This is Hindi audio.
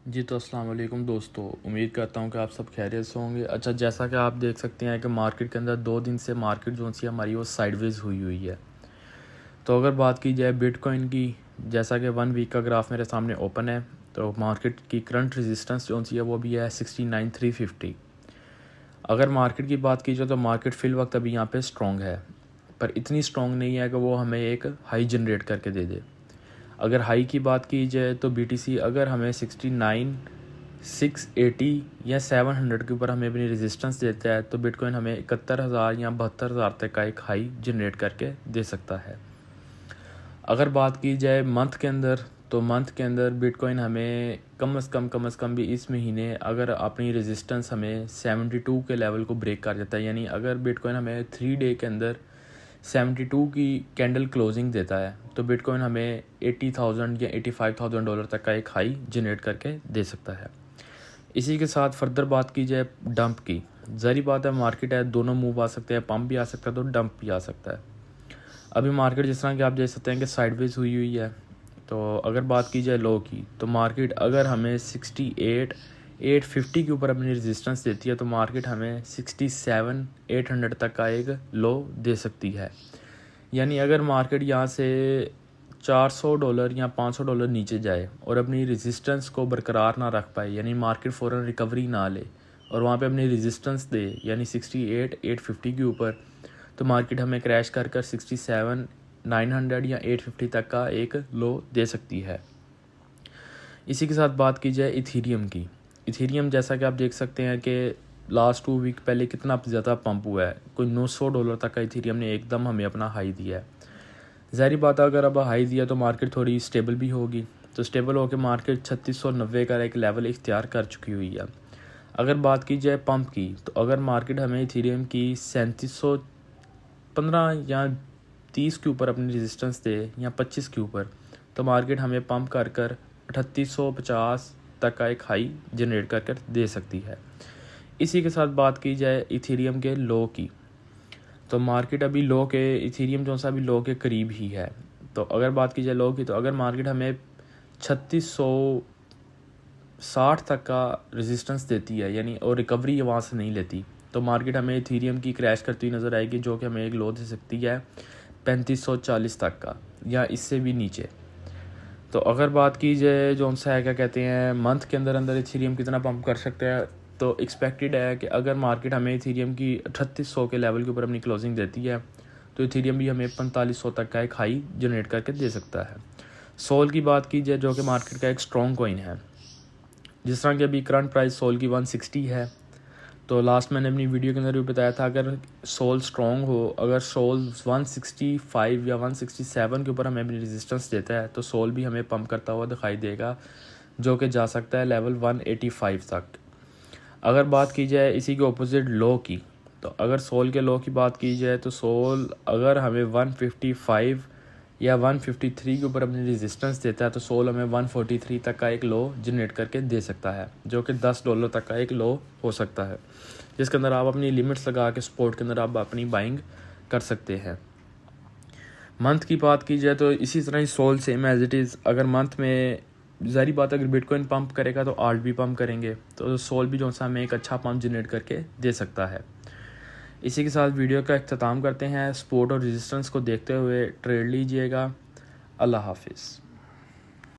जी तो अस्सलाम वालेकुम दोस्तों, उम्मीद करता हूँ कि आप सब खैरियत से होंगे। अच्छा, जैसा कि आप देख सकते हैं कि मार्केट के अंदर 2 दिन से मार्केट जो सी हमारी वो साइडवेज हुई है। तो अगर बात की जाए बिटकॉइन की, जैसा कि 1 वीक का ग्राफ मेरे सामने ओपन है, तो मार्केट की करंट रेजिस्टेंस जो सी है वो भी है 69,350। अगर मार्केट की बात की जाए तो मार्केट फ़िल वक्त अभी यहाँ पे स्ट्रॉन्ग है, पर इतनी स्ट्रॉन्ग नहीं है कि वो हमें एक हाई जनरेट करके दे दे। अगर हाई की बात की जाए तो BTC अगर हमें 69,680 या 700 के ऊपर हमें अपनी रेजिस्टेंस देता है तो बिटकॉइन हमें 71,000 या 72,000 तक का एक हाई जनरेट करके दे सकता है। अगर बात की जाए मंथ के अंदर, तो मंथ के अंदर बिटकॉइन हमें कम से कम भी इस महीने अगर अपनी रेजिस्टेंस हमें 72 के लेवल को ब्रेक कर जाता है, यानी अगर बिटकॉइन हमें 3 डे के अंदर 72 की कैंडल क्लोजिंग देता है तो बिटकॉइन हमें 80,000 या 85,000 डॉलर तक का एक हाई जनरेट करके दे सकता है। इसी के साथ फर्दर बात की जाए डंप की, ज़ाहिर बात है मार्केट है, दोनों मूव आ सकते हैं, पंप भी आ सकता है तो डंप भी आ सकता है। अभी मार्केट जिस तरह कि आप देख सकते हैं कि साइडवेज हुई है। तो अगर बात की जाए लो की, तो मार्केट अगर हमें 68,850 के ऊपर अपनी रेजिस्टेंस देती है तो मार्केट हमें 67,800 तक का एक लो दे सकती है। यानी अगर मार्केट यहाँ से $400 या $500 नीचे जाए और अपनी रेजिस्टेंस को बरकरार ना रख पाए, यानी मार्केट फ़ौरन रिकवरी ना ले और वहाँ पे अपनी रेजिस्टेंस दे यानी 68,850 के ऊपर, तो मार्केट हमें क्रैश कर 67,900 या 850 तक का एक लो दे सकती है। इसी के साथ बात की जाए इथीरियम की, इथीरियम जैसा कि आप देख सकते हैं कि लास्ट 2 वीक पहले कितना ज़्यादा पंप हुआ है, कोई $900 तक का इथीरियम ने एकदम हमें अपना हाई दिया है। ज़ाहिर बात है अगर अब हाई दिया तो मार्केट थोड़ी स्टेबल भी होगी, तो स्टेबल होकर मार्केट 3690 का एक लेवल इख्तियार कर चुकी हुई है। अगर बात की जाए पंप की, तो अगर मार्केट हमें इथीरियम की 3715 या 30 के ऊपर अपनी रेजिस्टेंस दे या 25 के ऊपर, तो मार्केट हमें पंप कर 3850 तक का एक हाई जनरेट कर दे सकती है। इसी के साथ बात की जाए इथीरियम के लो की, तो मार्केट अभी लो के इथीरियम जो सा अभी लो के करीब ही है। तो अगर बात की जाए लो की, तो अगर मार्केट हमें 3660 तक का रेजिस्टेंस देती है यानी और रिकवरी वहाँ से नहीं लेती, तो मार्केट हमें इथीरियम की क्रैश करती हुई नज़र आएगी, जो कि हमें एक लो दे सकती है 3540 तक का या इससे भी नीचे। तो अगर बात की जाए जो सा है क्या कहते हैं मंथ के अंदर अंदर इथीरियम कितना पंप कर सकते हैं, तो एक्सपेक्टेड है कि अगर मार्केट हमें इथीरियम की 3800 के लेवल के ऊपर अपनी क्लोजिंग देती है तो इथीरियम भी हमें 4500 तक का एक हाई जनरेट करके दे सकता है। सोल की बात की जाए जो कि मार्केट का एक स्ट्रॉन्ग कॉइन है, जिस तरह की अभी करंट प्राइस सोल की 160 है। तो लास्ट मैंने अपनी वीडियो के अंदर भी बताया था, अगर सोल स्ट्रॉन्ग हो, अगर सोल 165 या 167 के ऊपर हमें अपनी रेजिस्टेंस देता है तो सोल भी हमें पंप करता हुआ दिखाई देगा, जो कि जा सकता है लेवल 185 तक। अगर बात की जाए इसी के ऑपोजिट लो की, तो अगर सोल के लो की बात की जाए तो सोल अगर हमें 155 या 153 के ऊपर अपनी रेजिस्टेंस देता है तो सोल हमें 143 तक का एक लो जनरेट करके दे सकता है, जो कि $10 तक का एक लो हो सकता है, जिसके अंदर आप अपनी लिमिट्स लगा के सपोर्ट के अंदर आप अपनी बाइंग कर सकते हैं। मंथ की बात की जाए तो इसी तरह ही सोल सेम एज इट इज़, अगर मंथ में ज़ाहिर बात है अगर बिटकॉइन पंप करेगा तो आल्ट भी पंप करेंगे, तो सोल भी जो सा हमें एक अच्छा पंप जनरेट करके दे सकता है। इसी के साथ वीडियो का अख्ताम करते हैं। सपोर्ट और रेजिस्टेंस को देखते हुए ट्रेड लीजिएगा। अल्लाह हाफिज़।